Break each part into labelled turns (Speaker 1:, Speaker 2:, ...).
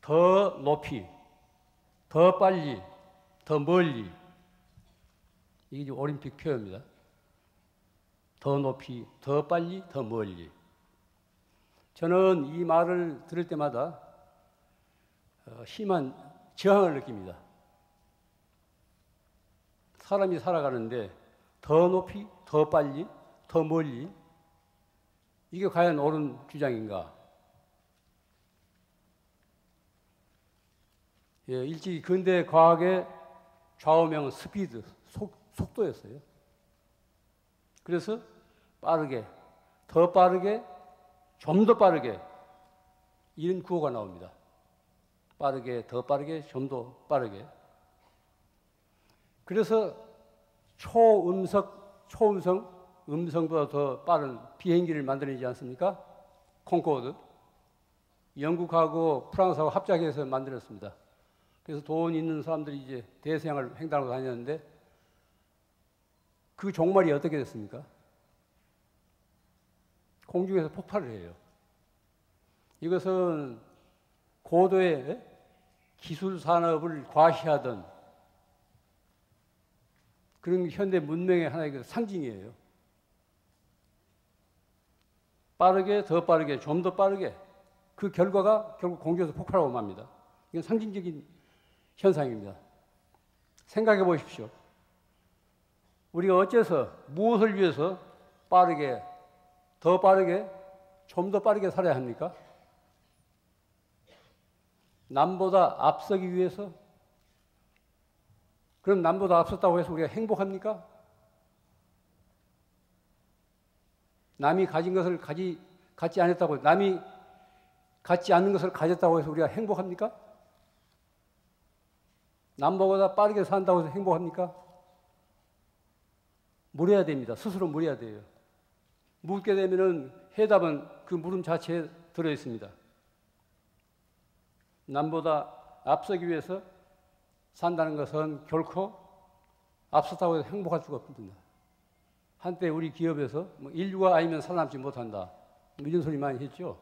Speaker 1: 더 높이, 더 빨리, 더 멀리. 이게 이제 올림픽 표현입니다. 더 높이, 더 빨리, 더 멀리. 저는 이 말을 들을 때마다 심한 저항을 느낍니다. 사람이 살아가는데 더 높이, 더 빨리, 더 멀리, 이게 과연 옳은 주장인가? 예, 일찍이 근대 과학의 좌우명은 스피드, 속도였어요. 그래서 빠르게, 더 빠르게, 좀 더 빠르게, 이런 구호가 나옵니다. 빠르게, 더 빠르게, 좀 더 빠르게. 그래서 초음성, 음성보다 더 빠른 비행기를 만들어내지 않습니까? 콩코드. 영국하고 프랑스하고 합작해서 만들었습니다. 그래서 돈 있는 사람들이 이제 대서양을 횡단하고 다녔는데 그 종말이 어떻게 됐습니까? 공중에서 폭발을 해요. 이것은 고도의 기술 산업을 과시하던 그런 현대 문명의 하나의 상징이에요. 빠르게, 더 빠르게, 좀 더 빠르게. 그 결과가 결국 공중에서 폭발하고 맙니다. 이건 상징적인 현상입니다. 생각해 보십시오. 우리가 어째서, 무엇을 위해서 빠르게, 더 빠르게, 좀 더 빠르게 살아야 합니까? 남보다 앞서기 위해서? 그럼 남보다 앞섰다고 해서 우리가 행복합니까? 남이 가진 것을 갖지 않았다고, 남이 갖지 않는 것을 가졌다고 해서 우리가 행복합니까? 남보다 빠르게 산다고 해서 행복합니까? 물어야 됩니다. 스스로 물어야 돼요. 묻게 되면은 해답은 그 물음 자체에 들어 있습니다. 남보다 앞서기 위해서 산다는 것은 결코 앞섰다고 해서 행복할 수가 없거든요. 한때 우리 기업에서 인류가 아니면 살아남지 못한다, 이런 소리 많이 했죠.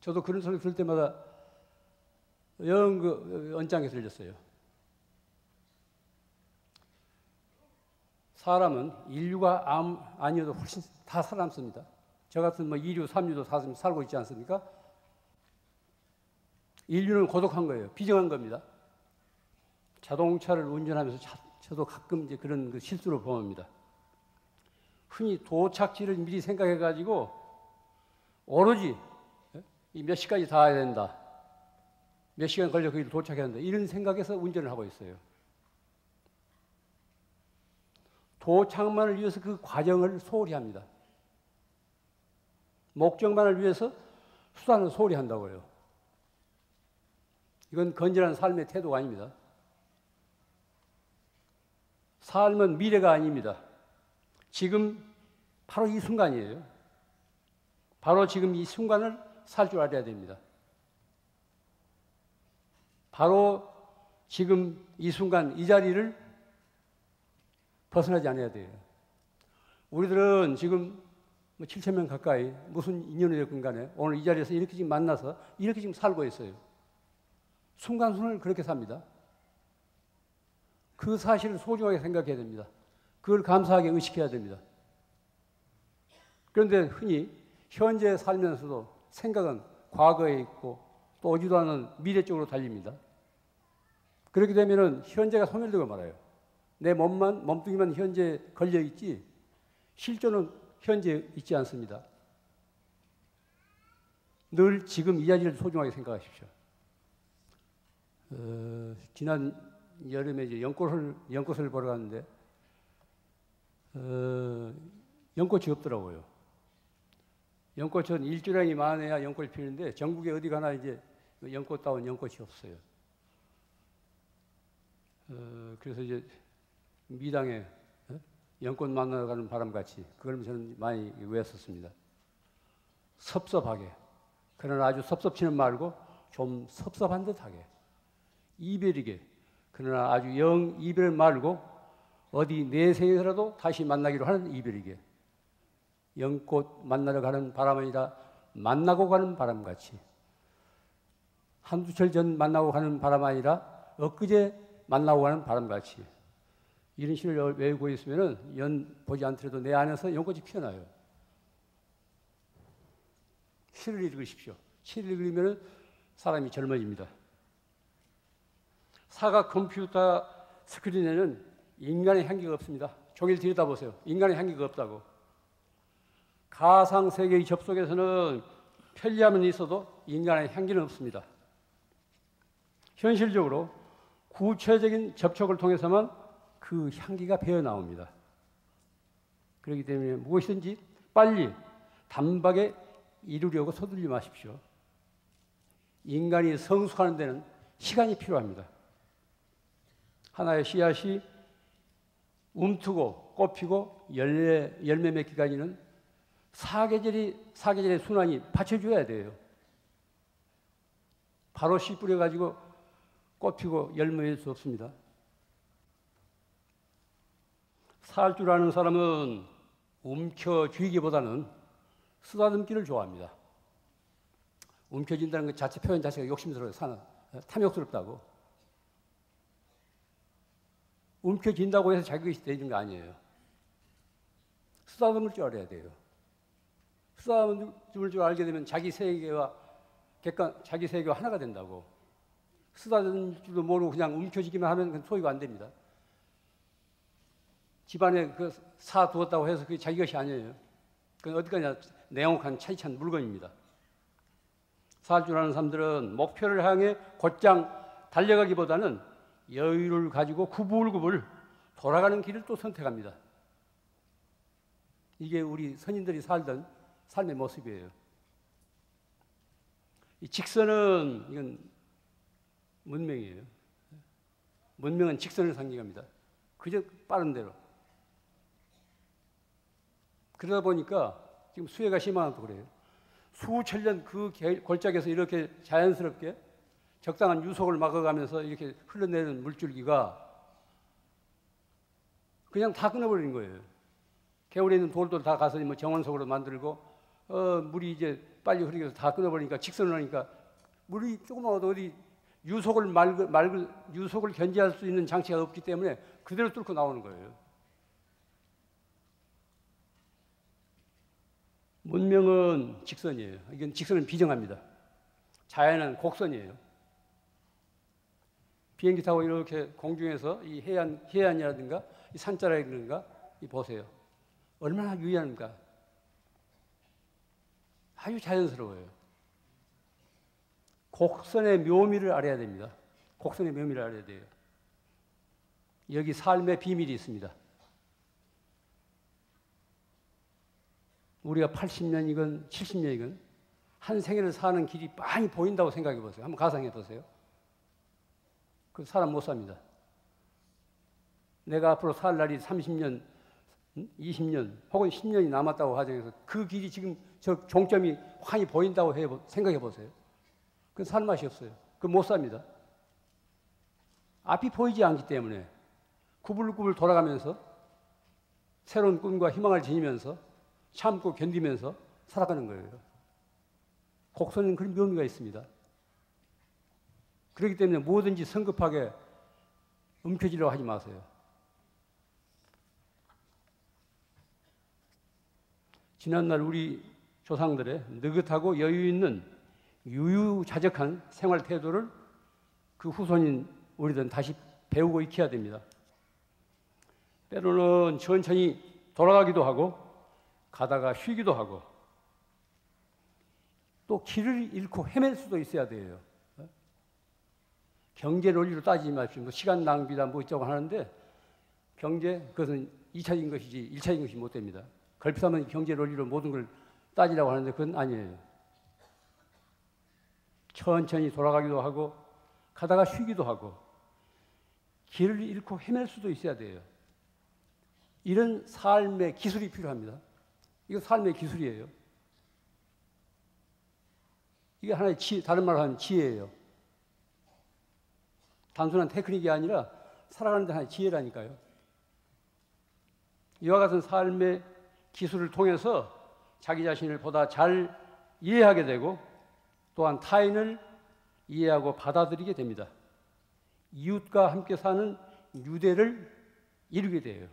Speaker 1: 저도 그런 소리 들을 때마다 영 언짢게 들렸어요. 사람은 인류가 아니어도 훨씬 다 살아남습니다. 저 같은 2류, 3류도 살고 있지 않습니까? 인류는 고독한 거예요. 비정한 겁니다. 자동차를 운전하면서 저도 가끔 이제 그런 실수를 범합니다. 흔히 도착지를 미리 생각해가지고 오로지 몇 시까지 닿아야 된다, 몇 시간 걸려 거기를 도착해야 된다, 이런 생각에서 운전을 하고 있어요. 도착만을 위해서 그 과정을 소홀히 합니다. 목적만을 위해서 수단을 소홀히 한다고요. 이건 건전한 삶의 태도가 아닙니다. 삶은 미래가 아닙니다. 지금 바로 이 순간이에요. 바로 지금 이 순간을 살 줄 알아야 됩니다. 바로 지금 이 순간 이 자리를 벗어나지 않아야 돼요. 우리들은 지금 7,000명 가까이 무슨 인연이 됐건 간에 오늘 이 자리에서 이렇게 지금 만나서 이렇게 지금 살고 있어요. 순간순간을 그렇게 삽니다. 그 사실을 소중하게 생각해야 됩니다. 그걸 감사하게 의식해야 됩니다. 그런데 흔히 현재 살면서도 생각은 과거에 있고 또 오지도 않은 미래 쪽으로 달립니다. 그렇게 되면은 현재가 소멸되고 말아요. 내 몸뚱이만 현재에 걸려있지 실존은 현재에 있지 않습니다. 늘 지금 이 자리를 소중하게 생각하십시오. 지난 여름에 이제 연꽃을 보러 갔는데 연꽃이 없더라고요. 연꽃은 일주량이 많아야 연꽃이 피는데 전국에 어디 가나 이제 연꽃다운 연꽃이 없어요. 그래서 이제 미당에 연꽃 만나러 가는 바람같이 그걸 저는 많이 외웠었습니다. 섭섭하게, 그러나 아주 섭섭치는 말고 좀 섭섭한 듯하게, 이별이게, 그러나 아주 영 이별 말고 어디 내 생에서라도 다시 만나기로 하는 이별이게, 연꽃 만나러 가는 바람 아니라 만나고 가는 바람같이 한두 철 전 만나고 가는 바람 아니라 엊그제 만나고 가는 바람같이 이런 시를 외우고 있으면 연 보지 않더라도 내 안에서 연꽃이 피어나요. 시를 읽으십시오. 시를 읽으면 사람이 젊어집니다. 사각 컴퓨터 스크린에는 인간의 향기가 없습니다. 종일 들여다보세요. 인간의 향기가 없다고. 가상세계의 접속에서는 편리함은 있어도 인간의 향기는 없습니다. 현실적으로 구체적인 접촉을 통해서만 그 향기가 배어나옵니다. 그렇기 때문에 무엇이든지 빨리 단박에 이루려고 서둘리 마십시오. 인간이 성숙하는 데는 시간이 필요합니다. 하나의 씨앗이 움트고 꽃피고 열매 맺기까지는 사계절의 순환이 받쳐줘야 돼요. 바로 씨 뿌려가지고 꽃피고 열매 맺을 수 없습니다. 살 줄 아는 사람은 움켜쥐기보다는 쓰다듬기를 좋아합니다. 움켜쥔다는 것 자체 표현 자체가 욕심스러워요. 탐욕스럽다고. 움켜쥔다고 해서 자기 것이 되는 거 아니에요. 쓰다듬을 줄 알아야 돼요. 쓰다듬을 줄 알게 되면 자기 세계와 하나가 된다고. 쓰다듬을 줄도 모르고 그냥 움켜쥐기만 하면 소유가 안 됩니다. 집안에 그 사 두었다고 해서 그게 자기 것이 아니에요. 그건 어디까지나 내용한 차이찬 물건입니다. 살 줄 아는 사람들은 목표를 향해 곧장 달려가기보다는 여유를 가지고 구불구불 돌아가는 길을 또 선택합니다. 이게 우리 선인들이 살던 삶의 모습이에요. 이 직선은 이건 문명이에요. 문명은 직선을 상징합니다. 그저 빠른 대로. 그러다 보니까 지금 수해가 심하다고 그래요. 수천 년 그 골짜기에서 이렇게 자연스럽게 적당한 유속을 막아가면서 이렇게 흘러내리는 물줄기가 그냥 다 끊어버리는 거예요. 겨울에 있는 돌도 다 가서 뭐 정원석으로 만들고 물이 이제 빨리 흐르기 위해서 다 끊어버리니까 직선을 하니까 물이 조금만 어디 유속을 견제할 수 있는 장치가 없기 때문에 그대로 뚫고 나오는 거예요. 문명은 직선이에요. 이건 직선은 비정합니다. 자연은 곡선이에요. 비행기 타고 이렇게 공중에서 이 해안이라든가 이 산자락이라든가 이 보세요. 얼마나 유의합니까? 아주 자연스러워요. 곡선의 묘미를 알아야 됩니다. 곡선의 묘미를 알아야 돼요. 여기 삶의 비밀이 있습니다. 우리가 80년이건 70년이건 한 생애를 사는 길이 많이 보인다고 생각해 보세요. 한번 가상해 보세요. 그 사람 못 삽니다. 내가 앞으로 살 날이 30년, 20년 혹은 10년이 남았다고 가정해서 그 길이 지금 저 종점이 환히 보인다고 생각해 보세요. 그건 살 맛이 없어요. 그건 못 삽니다. 앞이 보이지 않기 때문에 구불구불 돌아가면서 새로운 꿈과 희망을 지니면서 참고 견디면서 살아가는 거예요. 곡선은 그런 묘미가 있습니다. 그렇기 때문에 뭐든지 성급하게 움켜쥐려고 하지 마세요. 지난날 우리 조상들의 느긋하고 여유 있는 유유자적한 생활 태도를 그 후손인 우리들은 다시 배우고 익혀야 됩니다. 때로는 천천히 돌아가기도 하고 가다가 쉬기도 하고 또 길을 잃고 헤맬 수도 있어야 돼요. 경제 논리로 따지지 마십시오. 뭐 시간 낭비다 뭐 있자고 하는데 경제 그것은 2차적인 것이지 1차적인 것이 못 됩니다. 걸핏하면 경제 논리로 모든 걸 따지라고 하는데 그건 아니에요. 천천히 돌아가기도 하고 가다가 쉬기도 하고 길을 잃고 헤맬 수도 있어야 돼요. 이런 삶의 기술이 필요합니다. 이거 삶의 기술이에요. 이게 하나의 다른 말로 하면 지혜예요. 단순한 테크닉이 아니라 살아가는 데 하나의 지혜라니까요. 이와 같은 삶의 기술을 통해서 자기 자신을 보다 잘 이해하게 되고 또한 타인을 이해하고 받아들이게 됩니다. 이웃과 함께 사는 유대를 이루게 돼요.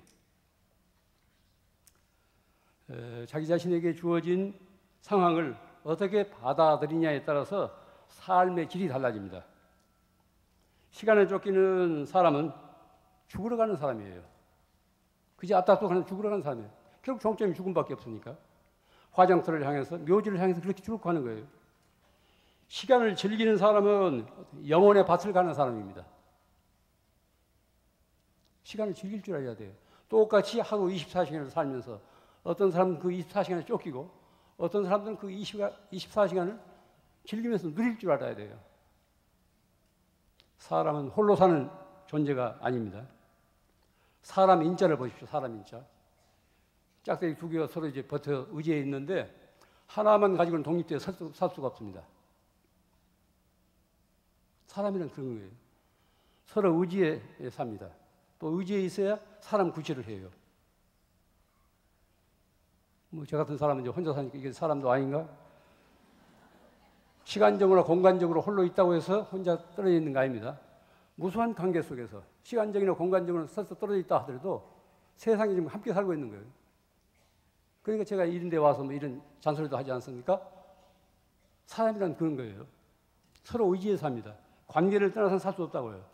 Speaker 1: 자기 자신에게 주어진 상황을 어떻게 받아들이냐에 따라서 삶의 질이 달라집니다. 시간에 쫓기는 사람은 죽으러 가는 사람이에요. 그저 앞다투고 그냥 죽으러 가는 사람이에요. 결국 종점이 죽음밖에 없으니까. 화장터를 향해서, 묘지를 향해서 그렇게 쭉 가는 거예요. 시간을 즐기는 사람은 영혼의 밭을 가는 사람입니다. 시간을 즐길 줄 알아야 돼요. 똑같이 하루 24시간을 살면서 어떤 사람은 그 24시간에 쫓기고 어떤 사람들은 그 24시간을 즐기면서 누릴 줄 알아야 돼요. 사람은 홀로 사는 존재가 아닙니다. 사람 인자를 보십시오. 사람 인자. 짝대기 두 개가 서로 이제 버텨 의지해 있는데 하나만 가지고는 독립되어 살 수가 없습니다. 사람이란 그런 거예요. 서로 의지해 삽니다. 또 의지해 있어야 사람 구실을 해요. 뭐 저 같은 사람은 이제 혼자 사니까 이게 사람도 아닌가? 시간적으로 공간적으로 홀로 있다고 해서 혼자 떨어져 있는 거 아닙니다. 무수한 관계 속에서 시간적이나 공간적으로 서서 떨어져 있다 하더라도 세상에 지금 함께 살고 있는 거예요. 그러니까 제가 이런 데 와서 뭐 이런 잔소리도 하지 않습니까? 사람이란 그런 거예요. 서로 의지해 삽니다. 관계를 떠나서는 살 수 없다고요.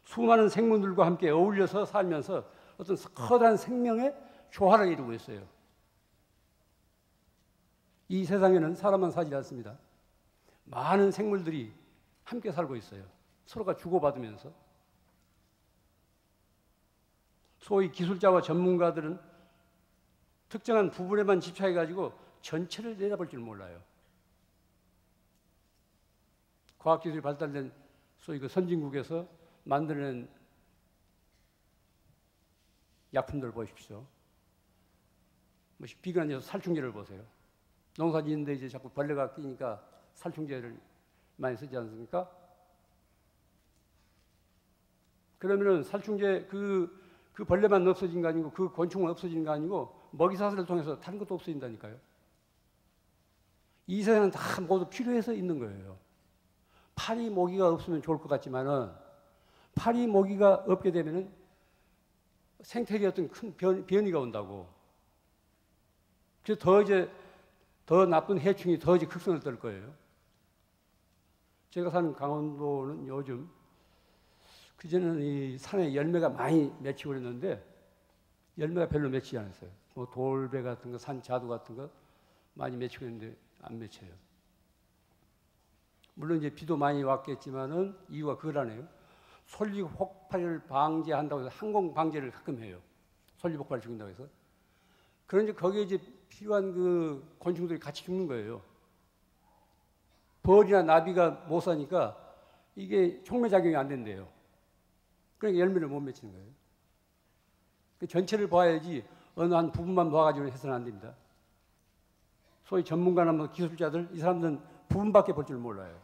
Speaker 1: 수많은 생물들과 함께 어울려서 살면서 어떤 커다란 생명의 조화를 이루고 있어요. 이 세상에는 사람만 살지 않습니다. 많은 생물들이 함께 살고 있어요. 서로가 주고받으면서. 소위 기술자와 전문가들은 특정한 부분에만 집착해가지고 전체를 내다볼 줄 몰라요. 과학기술이 발달된 소위 그 선진국에서 만드는 약품들 보십시오. 뭐 비근한 녀석 살충제를 보세요. 농사 짓는데 이제 자꾸 벌레가 끼니까 살충제를 많이 쓰지 않습니까? 그러면은 살충제 그 벌레만 없어진 거 아니고 그 곤충은 없어진 거 아니고 먹이사슬을 통해서 다른 것도 없어진다니까요. 이 세상은 다 모두 필요해서 있는 거예요. 파리 모기가 없으면 좋을 것 같지만은 파리 모기가 없게 되면은 생태계에 어떤 큰 변이가 온다고. 그래서 더 나쁜 해충이 더 이제 극성을 떨 거예요. 제가 사는 강원도는 요즘 그전에는 이 산에 열매가 많이 맺히고 그랬는데 열매가 별로 맺히지 않았어요. 뭐 돌배 같은 거, 산자두 같은 거 많이 맺히고 있는데 안 맺혀요. 물론 이제 비도 많이 왔겠지만은 이유가 그거라네요. 솔잎 폭발을 방지한다고 해서 항공 방제를 가끔 해요. 솔잎 폭발을 죽인다고 해서. 그런데 거기에 이제 필요한 그 곤충들이 같이 죽는 거예요. 벌이나 나비가 못 사니까 이게 촉매작용이 안 된대요. 그러니까 열매를 못 맺히는 거예요. 그 전체를 봐야지 어느 한 부분만 봐가지고 해서는 안 됩니다. 소위 전문가나 뭐 기술자들, 이 사람들은 부분밖에 볼 줄 몰라요.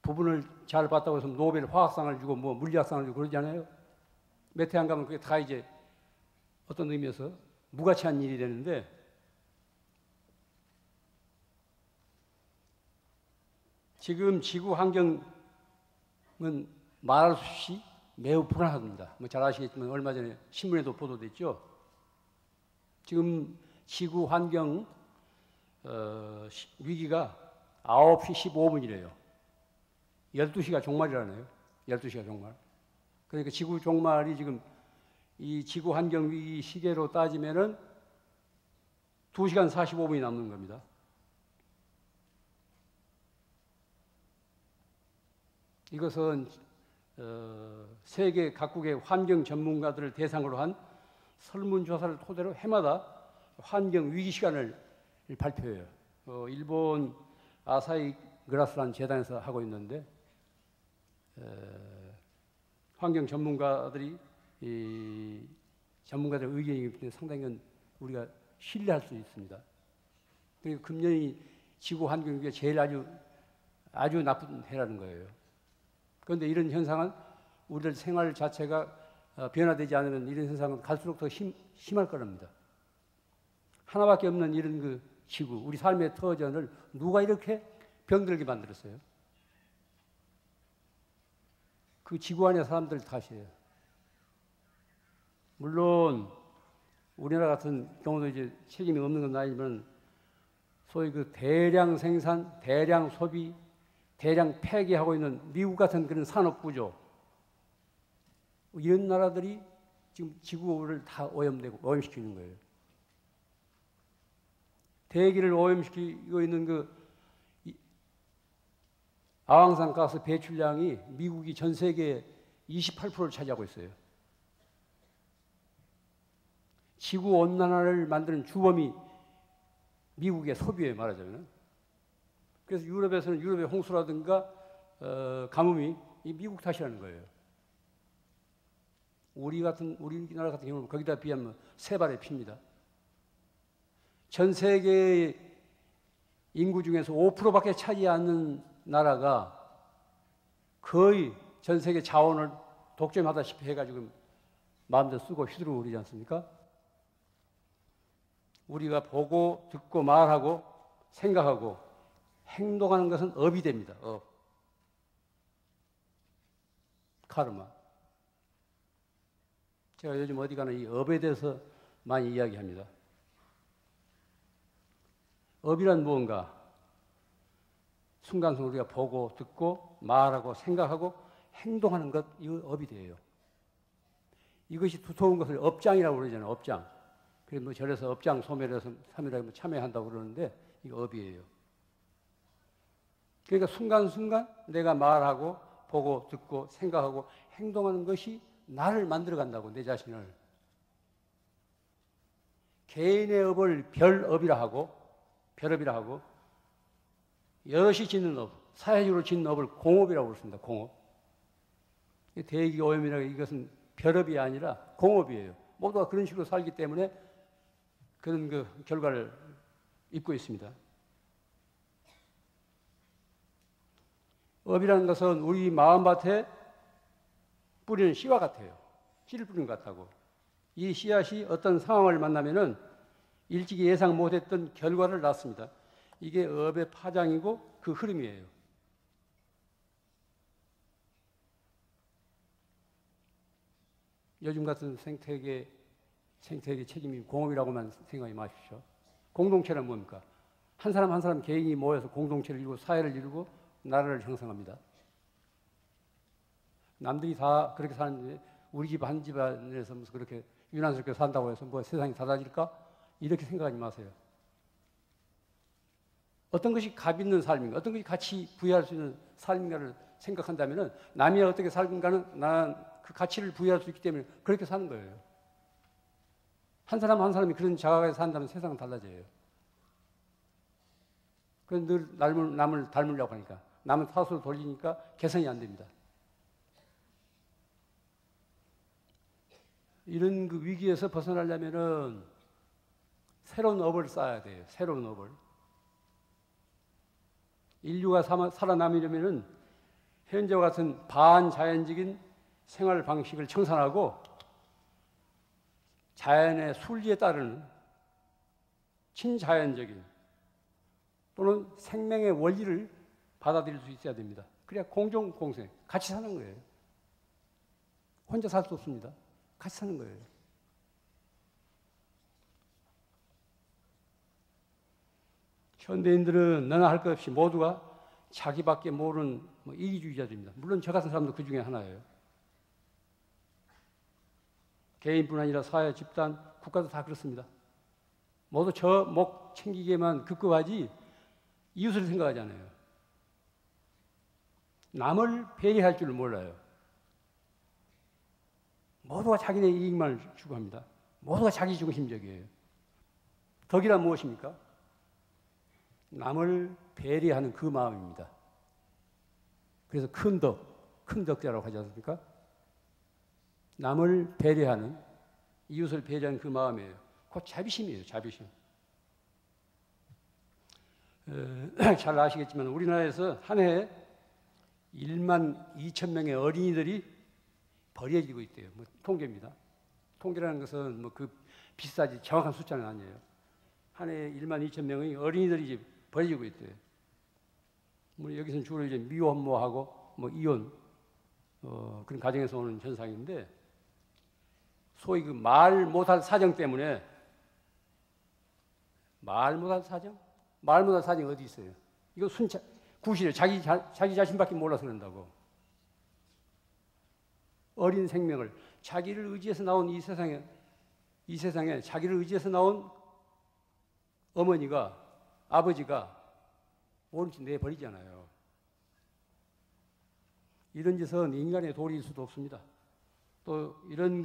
Speaker 1: 부분을 잘 봤다고 해서 노벨 화학상을 주고 뭐 물리학상을 주고 그러지 않아요? 몇 해 안 가면 그게 다 이제 어떤 의미에서 무가치한 일이 되는데 지금 지구 환경은 말할 수 없이 매우 불안합니다. 뭐 잘 아시겠지만 얼마 전에 신문에도 보도됐죠. 지금 지구 환경 위기가 9시 15분이래요. 12시가 종말이라네요. 12시가 종말. 그러니까 지구 종말이 지금 이 지구 환경 위기 시계로 따지면은 2시간 45분이 남는 겁니다. 이것은 세계 각국의 환경 전문가들을 대상으로 한 설문조사를 토대로 해마다 환경 위기 시간을 발표해요. 일본 아사히 그라스라는 재단에서 하고 있는데 환경 전문가들이 전문가들의 의견이기 때문에 상당히 우리가 신뢰할 수 있습니다. 그리고 금년이 지구 환경 위기가 제일 아주 나쁜 해라는 거예요. 그런데 이런 현상은 우리들 생활 자체가 변화되지 않으면 이런 현상은 갈수록 더 심할 거랍니다. 하나밖에 없는 이런 그 지구, 우리 삶의 터전을 누가 이렇게 병들게 만들었어요? 그 지구 안의 사람들 탓이에요. 물론 우리나라 같은 경우도 이제 책임이 없는 건 아니지만 소위 그 대량 생산, 대량 소비, 대량 폐기하고 있는 미국 같은 그런 산업 구조, 이런 나라들이 지금 지구를 다 오염시키는 거예요. 대기를 오염시키고 있는 그 아황산 가스 배출량이 미국이 전 세계의 28%를 차지하고 있어요. 지구 온난화를 만드는 주범이 미국의 소비예요, 말하자면. 그래서 유럽에서는 유럽의 홍수라든가 가뭄이 이 미국 탓이라는 거예요. 우리나라 같은 경우는 거기다 비하면 세 발의 피입니다. 전 세계의 인구 중에서 5%밖에 차지 않는 나라가 거의 전 세계 자원을 독점하다시피 해가지고 마음대로 쓰고 휘두르고 그러지 않습니까? 우리가 보고 듣고 말하고 생각하고 행동하는 것은 업이 됩니다. 업. 카르마. 제가 요즘 어디 가나 이 업에 대해서 많이 이야기합니다. 업이란 무언가? 순간순간 우리가 보고 듣고 말하고 생각하고 행동하는 것, 이거 업이 돼요. 이것이 두터운 것을 업장이라고 그러잖아요. 업장. 그래서 뭐 절에서 업장 소멸해서 3일에 참여한다고 그러는데 이거 업이에요. 그러니까 순간순간 내가 말하고 보고 듣고 생각하고 행동하는 것이 나를 만들어 간다고, 내 자신을. 개인의 업을 별업이라 하고, 별업이라 하고, 여럿이 짓는 업, 사회적으로 짓는 업을 공업이라고 그렇습니다. 공업. 대기 오염이라고, 이것은 별업이 아니라 공업이에요. 모두가 그런 식으로 살기 때문에 그런 그 결과를 입고 있습니다. 업이라는 것은 우리 마음밭에 뿌리는 씨와 같아요. 씨를 뿌리는 것 같다고. 이 씨앗이 어떤 상황을 만나면은 일찍이 예상 못했던 결과를 낳습니다. 이게 업의 파장이고 그 흐름이에요. 요즘 같은 생태계 책임이 공업이라고만 생각하지 마십시오. 공동체란 뭡니까? 한 사람 한 사람 개인이 모여서 공동체를 이루고 사회를 이루고 나라를 형성합니다. 남들이 다 그렇게 사는데 우리 집 한 집안에서 무슨 그렇게 유난스럽게 산다고 해서 뭐 세상이 달라질까? 이렇게 생각하지 마세요. 어떤 것이 값 있는 삶인가, 어떤 것이 가치 부여할 수 있는 삶인가를 생각한다면 남이 어떻게 살는가는 나는 그 가치를 부여할 수 있기 때문에 그렇게 사는 거예요. 한 사람 한 사람이 그런 자각에 산다면 세상은 달라져요. 그래서 늘 남을 닮으려고 하니까, 남은 탓으로 돌리니까 개선이 안 됩니다. 이런 그 위기에서 벗어나려면은 새로운 업을 쌓아야 돼요. 새로운 업을. 인류가 살아남으려면은 현재와 같은 반자연적인 생활 방식을 청산하고 자연의 순리에 따르는 친자연적인 또는 생명의 원리를 받아들일 수 있어야 됩니다. 그래야 공정공생, 같이 사는 거예요. 혼자 살 수 없습니다. 같이 사는 거예요. 현대인들은 너나 할 것 없이 모두가 자기밖에 모르는 이기주의자들입니다. 물론 저 같은 사람도 그 중에 하나예요. 개인뿐 아니라 사회, 집단, 국가도 다 그렇습니다. 모두 저 목 챙기기에만 급급하지 이웃을 생각하지 않아요. 남을 배려할 줄 몰라요. 모두가 자기네 이익만 추구합니다. 모두가 자기중심적이에요. 덕이란 무엇입니까? 남을 배려하는 그 마음입니다. 그래서 큰 덕자라고 하지 않습니까? 남을 배려하는, 이웃을 배려하는 그 마음이에요. 곧 자비심이에요, 자비심. 잘 아시겠지만 우리나라에서 한 해에 1만 2천 명의 어린이들이 버려지고 있대요. 통계입니다. 통계라는 것은 그 비싸지 정확한 숫자는 아니에요. 한 해에 1만 2천 명의 어린이들이 이제 버려지고 있대요. 뭐 여기서는 주로 이제 미혼모하고 뭐 이혼 그런 가정에서 오는 현상인데, 소위 그 말 못할 사정 때문에. 말 못할 사정? 말 못할 사정이 어디 있어요? 이거 구실이에요. 자기 자신밖에 몰라서 그런다고. 어린 생명을, 자기를 의지해서 나온 이 세상에 자기를 의지해서 나온 어머니가, 아버지가 오른쪽 내버리잖아요. 이런 짓은 인간의 도리일 수도 없습니다. 또 이런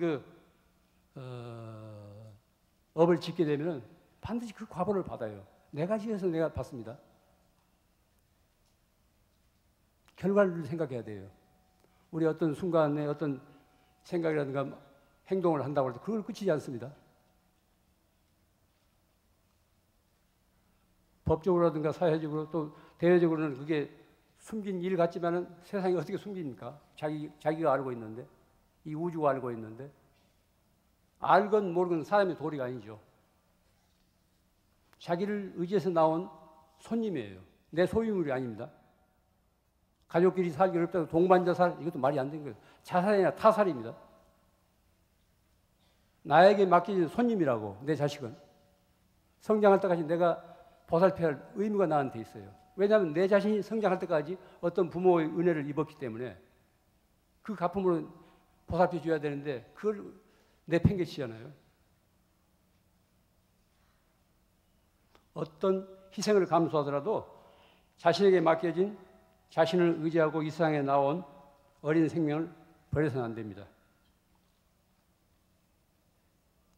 Speaker 1: 업을 짓게 되면 반드시 그 과보를 받아요. 내가 지어서 내가 받습니다. 결과를 생각해야 돼요. 우리 어떤 순간에 어떤 생각이라든가 행동을 한다고 해도 그걸 끝이지 않습니다. 법적으로라든가 사회적으로 또 대외적으로는 그게 숨긴 일 같지만은 세상이 어떻게 숨깁니까? 자기가 알고 있는데, 이 우주가 알고 있는데, 알건 모르건 사람의 도리가 아니죠. 자기를 의지해서 나온 손님이에요. 내 소유물이 아닙니다. 가족끼리 살기 어렵다고 동반자살, 이것도 말이 안 되는 거예요. 자살이나 타살입니다. 나에게 맡겨진 손님이라고, 내 자식은. 성장할 때까지 내가 보살펴야 할 의무가 나한테 있어요. 왜냐하면 내 자신이 성장할 때까지 어떤 부모의 은혜를 입었기 때문에 그 갚음으로 보살펴 줘야 되는데 그걸 내팽개치잖아요. 어떤 희생을 감수하더라도 자신에게 맡겨진, 자신을 의지하고 이 세상에 나온 어린 생명을 버려서는 안 됩니다.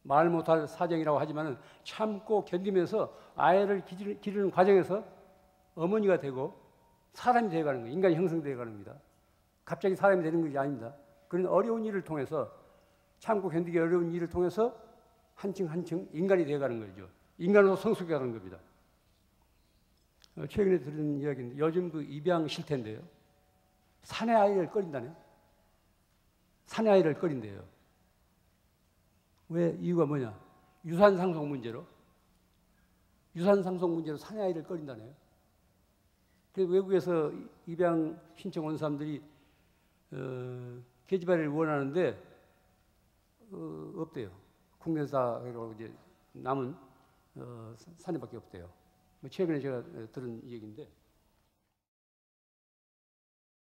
Speaker 1: 말 못할 사정이라고 하지만 참고 견디면서 아이를 기르는 과정에서 어머니가 되고 사람이 되어가는 거예요. 인간이 형성되어 가는 겁니다. 갑자기 사람이 되는 것이 아닙니다. 그런 어려운 일을 통해서, 참고 견디기 어려운 일을 통해서 한층 한층 인간이 되어가는 거죠. 인간으로 성숙해가는 겁니다. 최근에 들은 이야기인데, 요즘 그 입양 실태인데요. 사내 아이를 꺼린다네요. 사내 아이를 꺼린대요. 왜? 이유가 뭐냐? 유산상속 문제로 사내 아이를 꺼린다네요. 그래서 외국에서 입양 신청 온 사람들이 계집아이를 원하는데 없대요. 국내에서 이제 남은 사내밖에 없대요. 최근에 제가 들은 얘기인데.